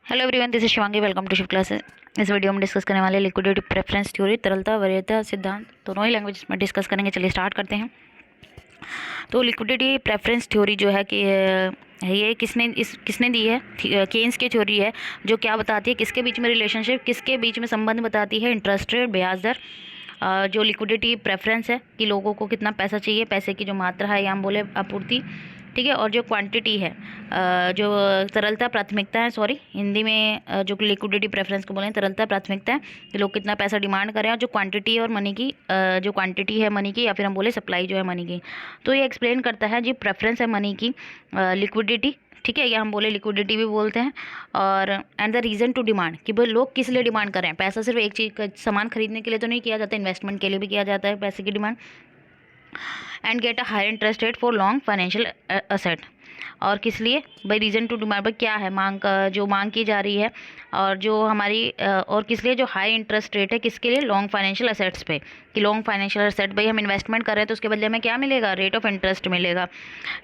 Hello everyone, this is Shivangi. Welcome to Shiv classes. इस video में discuss करने वाले लिक्विडिटी प्रेफरेंस थ्योरी, तरलता वरीयता सिद्धांत, दोनों ही लैंग्वेज में डिस्कस करेंगे। चलिए स्टार्ट करते हैं। तो लिक्विडिटी प्रेफरेंस थ्योरी जो है कि ये किसने दी है? केन्स की थ्योरी है, जो क्या बताती है, किसके बीच में रिलेशनशिप, किसके बीच में संबंध बताती है, इंटरेस्ट रेट, ब्याज दर। जो लिक्विडिटी प्रेफरेंस है कि लोगों को कितना पैसा चाहिए, पैसे की जो मात्रा है या हम बोले आपूर्ति, ठीक है। और जो क्वांटिटी है, जो तरलता प्राथमिकता है, सॉरी हिंदी में जो लिक्विडिटी प्रेफरेंस को बोले तरलता प्राथमिकता है कि लोग कितना पैसा डिमांड कर रहे हैं। और जो क्वांटिटी है और मनी की, जो क्वांटिटी है मनी की या फिर हम बोले सप्लाई जो है मनी की, तो ये एक्सप्लेन करता है जी प्रेफरेंस है मनी की, लिक्विडिटी, ठीक है, या हम बोले लिक्विडिटी भी बोलते हैं। और and the reason to demand कि भाई लोग किस लिए डिमांड कर रहे हैं। पैसा सिर्फ एक चीज़ का सामान खरीदने के लिए तो नहीं किया जाता, इन्वेस्टमेंट के लिए भी किया जाता है पैसे की demand. And get a higher interest rate for long financial asset. और किस लिए भाई, रीज़न टू डिमांड भाई क्या है, मांग का जो मांग की जा रही है, और जो हमारी और किस लिए जो हाई इंटरेस्ट रेट है, किसके लिए, लॉन्ग फाइनेंशियल असेट्स पे। कि लॉन्ग फाइनेंशियल असेट भाई हम इन्वेस्टमेंट कर रहे हैं तो उसके बदले में क्या मिलेगा, रेट ऑफ इंटरेस्ट मिलेगा,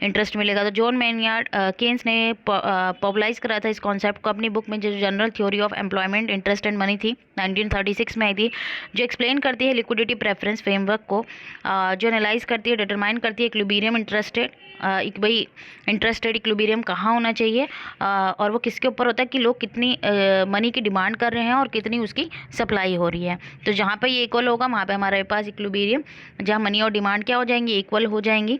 इंटरेस्ट मिलेगा। तो जॉन मैन्यार्ड केन्स ने पॉपुलराइज करा था इस कॉन्सेप्ट को अपनी बुक में, जो general theory of employment, interest and money थी, 1936 में आई थी, जो एक्सप्लेन करती है लिक्विडिटी प्रेफरेंस फ्रेमवर्क को, जो एनालाइज करती है, डिटरमाइन करती है इक्विलिब्रियम इंटरेस्ट रेट, भाई इंटरेस्ट रेट इक्विलिब्रियम कहाँ होना चाहिए, और वो किसके ऊपर होता है कि लोग कितनी मनी की डिमांड कर रहे हैं और कितनी उसकी सप्लाई हो रही है। तो जहाँ पे ये इक्वल होगा वहाँ पे हमारे पास इक्विलिब्रियम, जहाँ मनी और डिमांड क्या हो जाएंगी, इक्वल हो जाएंगी,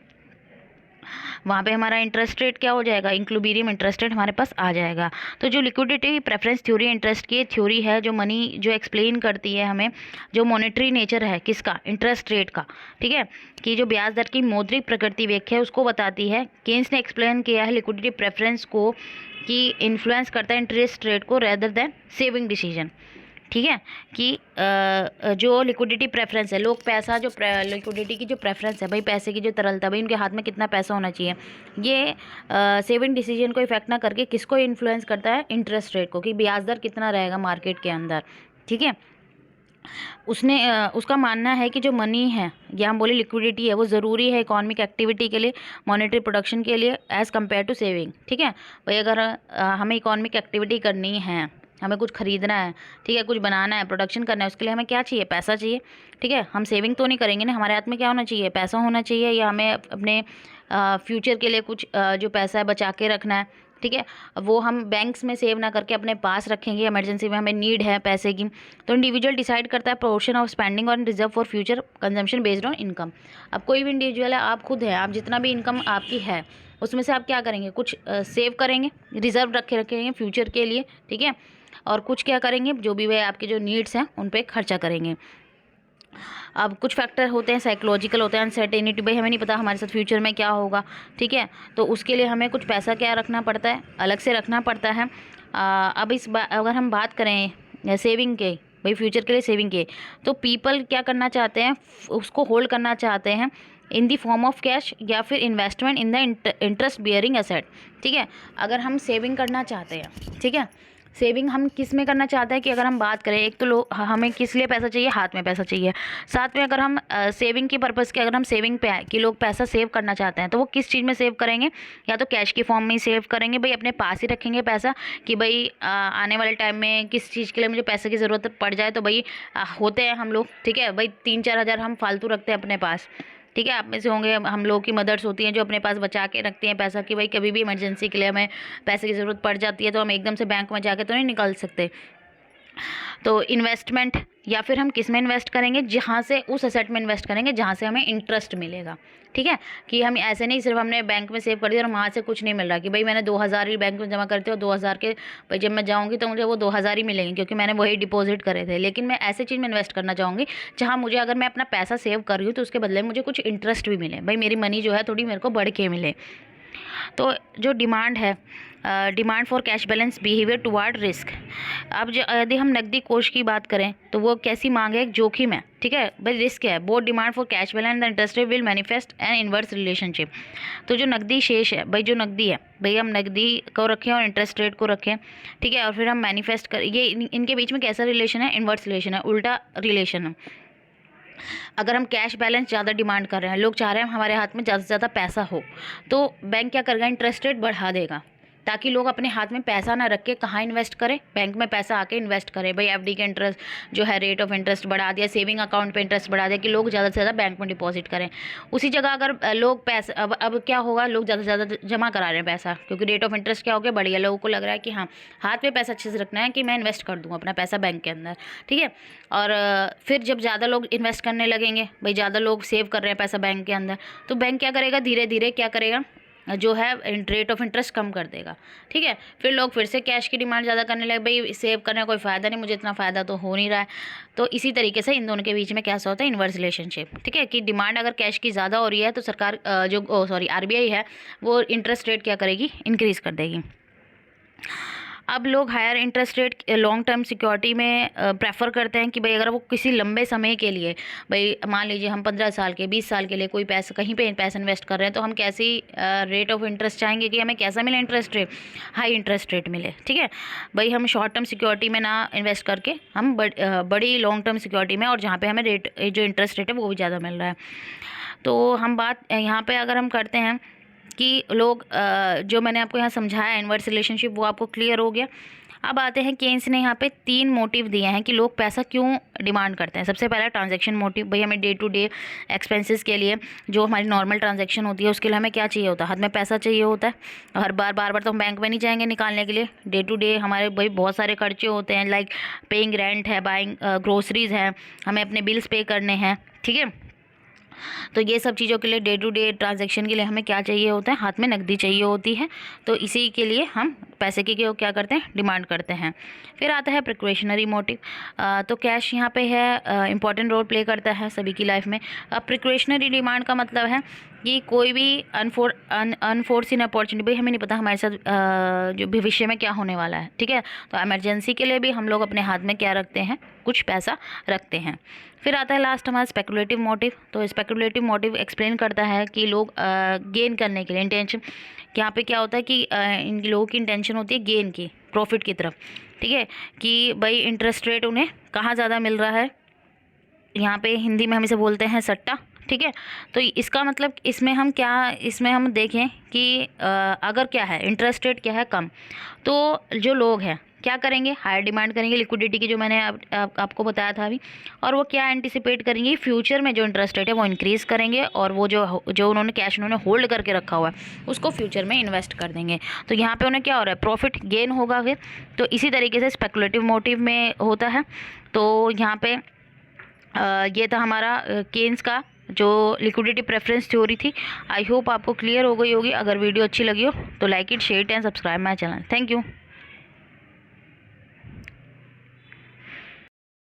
वहाँ पे हमारा इंटरेस्ट रेट क्या हो जाएगा, इक्विलिब्रियम इंटरेस्ट रेट हमारे पास आ जाएगा। तो जो लिक्विडिटी प्रेफरेंस थ्योरी इंटरेस्ट की थ्योरी है, जो मनी जो एक्सप्लेन करती है हमें, जो मॉनेटरी नेचर है किसका, इंटरेस्ट रेट का, ठीक है, कि जो ब्याज दर की मौद्रिक प्रकृति व्याख्या है उसको बताती है। केन्स ने एक्सप्लेन किया है लिक्विडिटी प्रेफरेंस को कि इन्फ्लुएंस करता है इंटरेस्ट रेट को रेदर देन सेविंग डिसीजन, ठीक है। कि जो लिक्विडिटी प्रेफरेंस है, लोग पैसा जो लिक्विडिटी की जो प्रेफरेंस है भाई, पैसे की जो तरलता, भाई उनके हाथ में कितना पैसा होना चाहिए, ये सेविंग डिसीजन को इफेक्ट ना करके किसको इन्फ्लुएंस करता है, इंटरेस्ट रेट को, कि ब्याज दर कितना रहेगा मार्केट के अंदर, ठीक है। उसका मानना है कि जो मनी है या हम बोले लिक्विडिटी है, वो ज़रूरी है इकोनॉमिक एक्टिविटी के लिए, मॉनेटरी प्रोडक्शन के लिए, एज़ कम्पेयर टू सेविंग, ठीक है। भाई अगर हमें इकोनॉमिक एक्टिविटी करनी है, हमें कुछ खरीदना है, ठीक है, कुछ बनाना है, प्रोडक्शन करना है, उसके लिए हमें क्या चाहिए, पैसा चाहिए, ठीक है। हम सेविंग तो नहीं करेंगे ना, हमारे हाथ में क्या होना चाहिए, पैसा होना चाहिए, या हमें अपने फ्यूचर के लिए कुछ जो पैसा है बचा के रखना है, ठीक है। वो हम बैंक्स में सेव ना करके अपने पास रखेंगे, इमरजेंसी में हमें नीड है पैसे की। तो इंडिविजुअल डिसाइड करता है पोर्शन ऑफ स्पेंडिंग और reserve for future consumption based on income. अब कोई भी इंडिविजुअल है, आप खुद हैं, आप जितना भी इनकम आपकी है उसमें से आप क्या करेंगे, कुछ सेव करेंगे, रिजर्व रखेंगे फ्यूचर के लिए, ठीक है। और कुछ क्या करेंगे, जो भी वे आपके जो नीड्स हैं उन पर खर्चा करेंगे। अब कुछ फैक्टर होते हैं साइकोलॉजिकल होते हैं, अनसर्टेनिटी, भाई हमें नहीं पता हमारे साथ फ्यूचर में क्या होगा, ठीक है। तो उसके लिए हमें कुछ पैसा क्या रखना पड़ता है, अलग से रखना पड़ता है। अब अगर हम बात करें सेविंग के, भाई फ्यूचर के लिए सेविंग के, तो पीपल क्या करना चाहते हैं, उसको होल्ड करना चाहते हैं इन दी फॉर्म ऑफ कैश या फिर investment in the interest bearing asset, ठीक है। अगर हम सेविंग करना चाहते हैं, ठीक है, सेविंग हम किस में करना चाहते हैं कि अगर हम बात करें, एक तो लोग हमें किस लिए पैसा चाहिए, हाथ में पैसा चाहिए। साथ में अगर हम सेविंग की पर्पज़ के अगर हम सेविंग पे आए कि लोग पैसा सेव करना चाहते हैं, तो वो किस चीज़ में सेव करेंगे, या तो कैश की फॉर्म में ही सेव करेंगे, भाई अपने पास ही रखेंगे पैसा, कि भाई आने वाले टाइम में किस चीज़ के लिए मुझे पैसे की ज़रूरत पड़ जाए। तो भाई होते हैं हम लोग, ठीक है, भाई 3-4 हज़ार हम फालतू रखते हैं अपने पास, ठीक है। आप में से होंगे, हम लोगों की मदर्स होती हैं जो अपने पास बचा के रखती हैं पैसा, कि भाई कभी भी इमरजेंसी के लिए हमें पैसे की ज़रूरत पड़ जाती है, तो हम एकदम से बैंक में जाके तो नहीं निकाल सकते। तो इन्वेस्टमेंट, या फिर हम किस में इन्वेस्ट करेंगे, जहाँ से उस एसेट में इन्वेस्ट करेंगे जहाँ से हमें इंटरेस्ट मिलेगा, ठीक है। कि हम ऐसे नहीं सिर्फ हमने बैंक में सेव कर दिया और वहाँ से कुछ नहीं मिल रहा, कि भाई मैंने 2000 ही बैंक में जमा करते हो, 2000 के भाई जब मैं जाऊँगी तो मुझे वो 2000 ही मिलेंगे क्योंकि मैंने वही डिपॉजिट करे थे। लेकिन मैं ऐसे चीज़ में इन्वेस्ट करना चाहूँगी जहाँ मुझे, अगर मैं अपना पैसा सेव कर रही हूँ तो उसके बदले में मुझे कुछ इंटरेस्ट भी मिले, भाई मेरी मनी जो है थोड़ी मेरे को बढ़ के मिले। तो जो डिमांड है, demand for cash balance behaviour toward risk. अब यदि हम नकदी कोष की बात करें तो वो कैसी मांग है, एक जोखिम है, ठीक है, भाई रिस्क है। Both demand for cash balance and interest will manifest N inverse relationship. तो जो नकदी शेष है, भाई जो नकदी है, भाई हम नकदी को रखें और इंटरेस्ट रेट को रखें, ठीक है, और फिर हम मैनिफेस्ट कर, ये इनके बीच में कैसा रिलेशन है, इनवर्स रिलेशन है, उल्टा रिलेशन है। अगर हम कैश बैलेंस ज़्यादा डिमांड कर रहे हैं, लोग चाह रहे हैं हमारे हाथ में ज़्यादा से ज़्यादा पैसा हो, तो बैंक क्या करेगा, इंटरेस्ट रेट बढ़ा देगा, ताकि लोग अपने हाथ में पैसा ना रख के कहाँ इन्वेस्ट करें, बैंक में पैसा आके इन्वेस्ट करें। भाई एफडी के इंटरेस्ट जो है, रेट ऑफ इंटरेस्ट बढ़ा दिया, सेविंग अकाउंट पे इंटरेस्ट बढ़ा दिया कि लोग ज़्यादा से ज़्यादा बैंक में डिपॉजिट करें। उसी जगह अगर लोग पैसा, अब क्या होगा, लोग ज़्यादा से ज़्यादा जमा करा रहे हैं पैसा, क्योंकि रेट ऑफ इंटरेस्ट क्या हो गया, बढ़िया। लोगों को लग रहा है कि हाँ, हाथ में पैसा अच्छे से रखना है कि मैं इन्वेस्ट कर दूँ अपना पैसा बैंक के अंदर, ठीक है। और फिर जब ज़्यादा लोग इन्वेस्ट करने लगेंगे, भाई ज़्यादा लोग सेव कर रहे हैं पैसा बैंक के अंदर, तो बैंक क्या करेगा, धीरे धीरे क्या करेगा, जो है रेट ऑफ इंटरेस्ट कम कर देगा, ठीक है। फिर लोग फिर से कैश की डिमांड ज़्यादा करने लगे, भाई सेव करने का कोई फ़ायदा नहीं, मुझे इतना फ़ायदा तो हो नहीं रहा है। तो इसी तरीके से इन दोनों के बीच में कैसा होता है, इन्वर्स रिलेशनशिप, ठीक है, कि डिमांड अगर कैश की ज़्यादा हो रही है तो सरकार आरबीआई है वो इंटरेस्ट रेट क्या करेगी, इंक्रीज़ कर देगी। अब लोग higher interest rate long term security में प्रेफर करते हैं कि भाई अगर वो किसी लंबे समय के लिए, भाई मान लीजिए हम 15 साल के 20 साल के लिए कोई पैसा कहीं पे पैसा इन्वेस्ट कर रहे हैं, तो हम कैसी रेट ऑफ इंटरेस्ट चाहेंगे कि हमें कैसा मिले, interest rate, high interest rate मिले, ठीक है। भाई हम शॉर्ट टर्म सिक्योरिटी में ना इन्वेस्ट करके हम बड़ी लॉन्ग टर्म सिक्योरिटी में, और जहाँ पर हमें रेट जो इंटरेस्ट रेट है वो भी ज़्यादा मिल रहा है। तो हम बात यहाँ पर अगर हम करते हैं कि लोग जो मैंने आपको यहाँ समझाया इनवर्स रिलेशनशिप, वो आपको क्लियर हो गया। अब आते हैं केन्स ने यहाँ पे 3 मोटिव दिए हैं कि लोग पैसा क्यों डिमांड करते हैं। सबसे पहला ट्रांजैक्शन मोटिव, भाई हमें डे टू डे एक्सपेंसेस के लिए, जो हमारी नॉर्मल ट्रांजैक्शन होती है उसके लिए हमें क्या चाहिए होता है, हाथ में पैसा चाहिए होता है। हर बार बार तो हम बैंक में नहीं जाएंगे निकालने के लिए, डे टू डे हमारे भाई बहुत सारे खर्चे होते हैं, लाइक पेइंग रेंट है, बाइंग ग्रोसरीज़ है, हमें अपने बिल्स पे करने हैं, ठीक है। तो ये सब चीज़ों के लिए, डे टू डे ट्रांजैक्शन के लिए हमें क्या चाहिए होता है, हाथ में नकदी चाहिए होती है। तो इसी के लिए हम पैसे की क्या करते हैं, डिमांड करते हैं। फिर आता है प्रिकॉशनरी मोटिव। तो कैश यहाँ पे है इंपॉर्टेंट रोल प्ले करता है सभी की लाइफ में। अब प्रिकॉशनरी डिमांड का मतलब है कि कोई भी अनफोर्सिन अपॉर्चुनिटी, भाई हमें नहीं पता हमारे साथ जो भविष्य में क्या होने वाला है, ठीक है। तो इमरजेंसी के लिए भी हम लोग अपने हाथ में क्या रखते हैं, कुछ पैसा रखते हैं। फिर आता है लास्ट हमारा स्पेकुलेटिव मोटिव। तो स्पेकुलेटिव मोटिव एक्सप्लेन करता है कि लोग गेन करने के लिए इंटेंशन, यहाँ पे क्या होता है कि इन लोगों की इंटेंशन होती है गेन की, प्रॉफिट की तरफ, ठीक है, कि भाई इंटरेस्ट रेट उन्हें कहाँ ज़्यादा मिल रहा है, यहाँ पे हिंदी में हम इसे बोलते हैं सट्टा, ठीक है। तो इसका मतलब इसमें हम देखें कि अगर क्या है, इंटरेस्ट रेट क्या है कम, तो जो लोग हैं क्या करेंगे, हायर डिमांड करेंगे लिक्विडिटी की, जो मैंने आपको बताया था अभी। और वो क्या एंटिसिपेट करेंगे, फ्यूचर में जो इंटरेस्ट रेट है वो इंक्रीज़ करेंगे, और वो जो उन्होंने कैश उन्होंने होल्ड करके रखा हुआ है उसको फ्यूचर में इन्वेस्ट कर देंगे। तो यहाँ पे उन्हें क्या हो रहा है, प्रॉफिट गेन होगा फिर। तो इसी तरीके से स्पेकुलेटिव मोटिव में होता है। तो यहाँ पे ये था हमारा केन्स का जो लिक्विडिटी प्रेफरेंस थ्योरी थी। आई होप आपको क्लियर हो गई होगी। अगर वीडियो अच्छी लगी हो तो like it, share and subscribe my channel. Thank you.